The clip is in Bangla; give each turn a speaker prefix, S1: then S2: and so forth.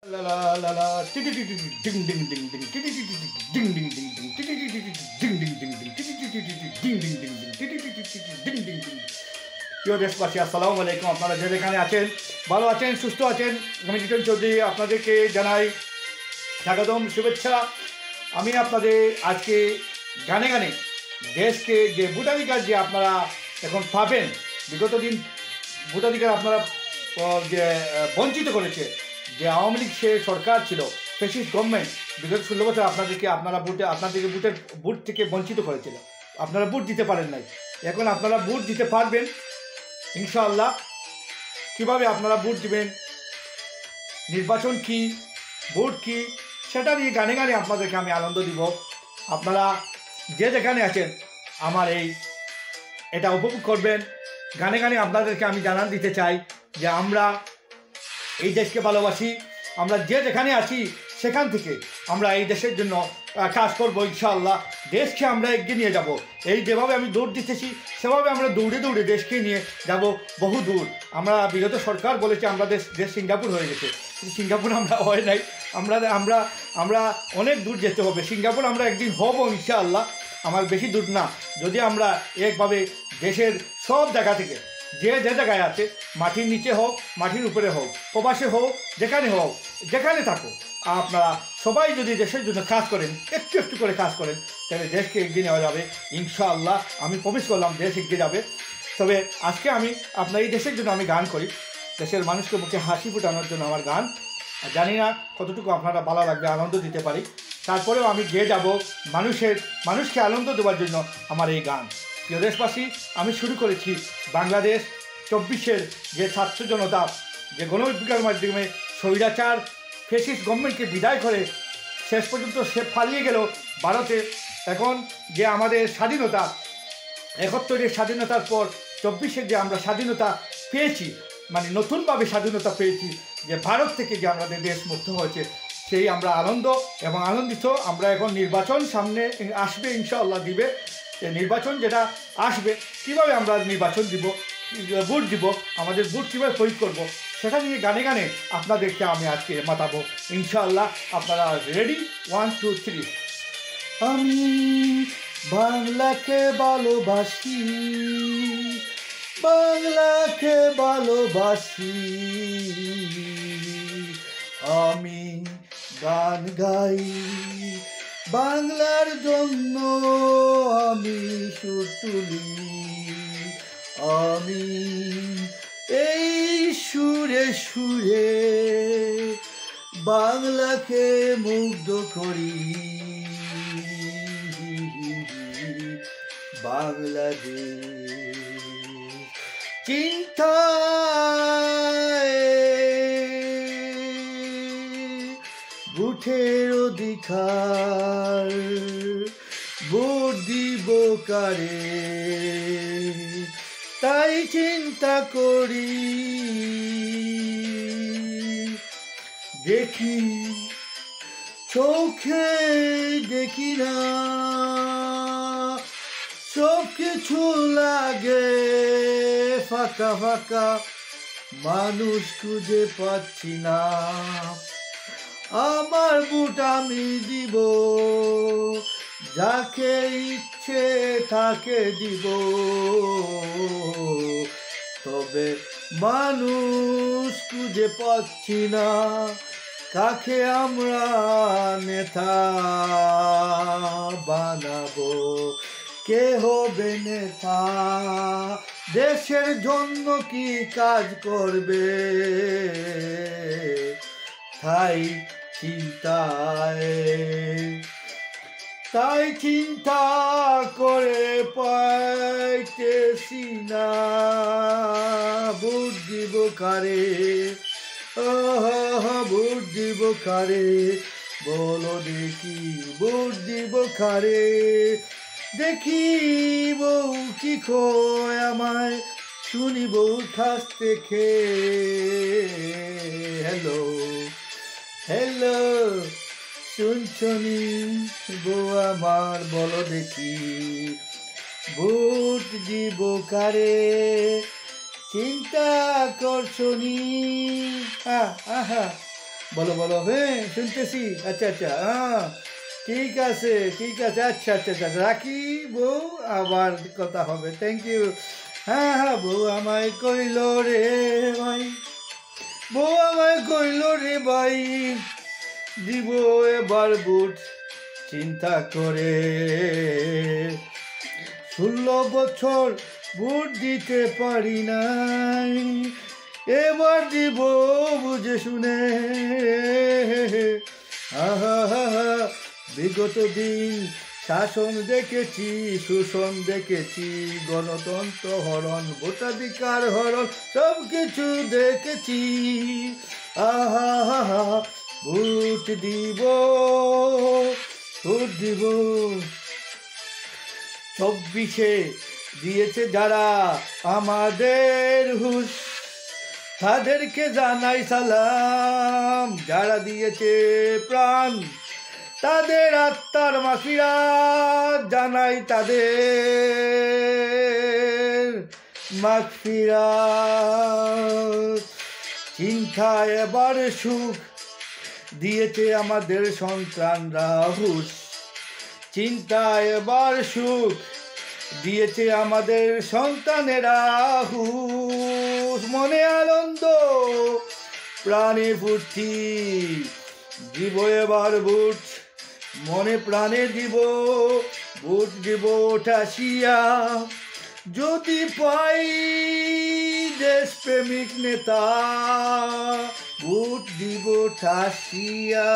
S1: La la la la ding ding ding ding ding ding ding ding ding ding ding প্রিয় দেশবাসী, আসসালামু আলাইকুম। আপনারা যে যেখানে আছেন, ভালো আছেন, সুস্থ আছেন, আমি জিতন চৌধুরী আপনাদেরকে জানাই স্বাগতম, শুভেচ্ছা। আমি আপনাদের আজকে গানে গানে দেশকে যে ভোটাধিকার যে আপনারা এখন পাবেন, বিগত দিন ভোটাধিকার আপনারা যে বঞ্চিত করেছে যে আওয়ামী লীগ সে সরকার ছিল, ফ্যাসিস্ট গভর্নমেন্ট, বিগত 16 বছর আপনাদেরকে ভোট থেকে বঞ্চিত করেছিল। আপনারা ভোট দিতে পারেন নাই, এখন আপনারা ভোট দিতে পারবেন ইনশাআল্লাহ। কীভাবে আপনারা ভোট দিবেন, নির্বাচন কি, ভোট কি, সেটা নিয়ে গানে গানে আপনাদেরকে আমি আনন্দ দিব। আপনারা যে যেখানে আছেন আমার এটা উপভোগ করবেন। গানে গানে আপনাদেরকে আমি জানান দিতে চাই যে আমরা এই দেশকে ভালোবাসি। আমরা যে যেখানে আছি সেখান থেকে আমরা এই দেশের জন্য কাজ করবো ইনশাআল্লাহ। দেশকে আমরা এগিয়ে নিয়ে যাব। এই যেভাবে আমি দৌড় দিতেছি সেভাবে আমরা দৌড়ে দৌড়ে দেশকে নিয়ে যাব বহু দূর। আমরা বিগত সরকার বলেছে আমরা দেশ সিঙ্গাপুর হয়ে গেছে, কিন্তু সিঙ্গাপুর আমরা হয় নাই। আমরা অনেক দূর যেতে হবে। সিঙ্গাপুর আমরা একদিন হব ইনশাআল্লাহ, আমার বেশি দূর না। যদি আমরা একভাবে দেশের সব জায়গা থেকে যে জায়গায় আছে, মাটির নিচে হোক, মাটির উপরে হোক, প্রবাসে হোক, যেখানে থাকো, আপনারা সবাই যদি দেশের জন্য কাজ করেন, একটু একটু করে কাজ করেন, তাহলে দেশকে এগিয়ে নেওয়া যাবে ইনশাআল্লাহ। আমি প্রমিস করলাম দেশ এগিয়ে যাবে। তবে আজকে আমি আপনার এই দেশের জন্য আমি গান করি, দেশের মানুষকে মুখে হাসি ফোটানোর জন্য আমার গান। জানি না কতটুকু আপনারা ভালো লাগবে, আনন্দ দিতে পারি। তারপরেও আমি গেয়ে যাব মানুষকে আনন্দ দেওয়ার জন্য আমার এই গান। প্রিয় দেশবাসী, আমি শুরু করেছি বাংলাদেশ 24-এর যে ছাত্র জনতা যে গণবিপ্লবের মাধ্যমে স্বৈরাচার ফ্যাসিস্ট গভর্নমেন্টকে বিদায় করে শেষ পর্যন্ত সে পালিয়ে গেল ভারতে। এখন যে আমাদের স্বাধীনতা, 71-এর স্বাধীনতার পর 24-এর যে আমরা স্বাধীনতা পেয়েছি, মানে নতুনভাবে স্বাধীনতা পেয়েছি, যে ভারত থেকে যে আমাদের দেশ মুক্ত হয়েছে, সেই আমরা আনন্দ এবং আনন্দিত। আমরা এখন নির্বাচন সামনে আসবে ইনশাআল্লাহ, দিবে নির্বাচন যেটা আসবে, কীভাবে আমরা নির্বাচন দিব, ভোট দিব, আমাদের ভোট কীভাবে প্রয়োগ করবো, সেটা নিয়ে গানে গানে আপনাদেরকে আমি আজকে মাতাবো ইনশাআল্লাহ। আপনারা রেডি? 1 2 3। আমি বাংলাকে ভালোবাসি, বাংলাকে ভালোবাসি, আমি গান গাই বাংলার জন্য, আমি সুর তুলি, আমি এই সুরে সুরে বাংলাকে মুগ্ধ করি। বাংলাদেশ চিন্তায় ভোটের অধিকার, ভোট দিব কারে, তাই চিন্তা করি। দেখি চোখে দেখি না, সব কিছু লাগে ফাঁকা ফাঁকা, মানুষ খুঁজে পাচ্ছি না। আমার ভোট আমি দিব, যাকে ইচ্ছে তাকে দিব, তবে মানুষ খুঁজে পাচ্ছি না, কাকে আমরা নেতা বানাবো, কে হবে নেতা, দেশের জন্য কি কাজ করবে, তাই চিন্তা করে পাইতেছি না, ভোট দিব কারে, ভোট দিব কারে, বলো দেখি ভোট দিব কারে। দেখি বউ কি কয় আমায়, শুনি বউ কাছ থেকে। হ্যালো হ্যালো শুনছনি বউ আমার, বলো দেখি ভোট দিব কারে, চিন্তা করছনি। বলো বলো, হ্যাঁ শুনতেছি। আচ্ছা আচ্ছা, হ্যাঁ ঠিক আছে ঠিক আছে, আচ্ছা আচ্ছা আচ্ছা, রাখি বউ, আবার কথা হবে। Thank you. হ্যাঁ হ্যাঁ, বউ আমায় কইল রে ভাই, বউ আমায় কইল রে ভাই, দিব এবার বুট চিন্তা করে, 16 বছর বুট দিতে পারি নাই, এবার দিব বুঝে শুনে। আহা হা হা, বিগত দিন শাসন দেখেছি, শোষণ দেখেছি, গণতন্ত্র হরণ, ভোটাধিকার হরণ, সব কিছু দেখেছি। আহা হা হা, ভোট দিব, ভোট দিব। 24-এ দিয়েছে যারা আমাদের হুশ, তাদেরকে জানাই সালাম। যারা দিয়েছে প্রাণ, তাদের আত্মার মাগফিরাত জানাই, তাদের মাগফিরাত। চিন্তা এবার সুখ দিয়েছে আমাদের সন্তানরা হুশ, চিন্তা এবার সুখ দিয়েছে আমাদের সন্তানেরা হুশ। মনে আনন্দ, প্রাণে ফুর্তি, দিব এবার বুট, মনে প্রাণে দিব বুট, দিব ঠাসিয়া। যদি পাই দেশপ্রেমিক নেতা, বুট দিব ঠাসিয়া।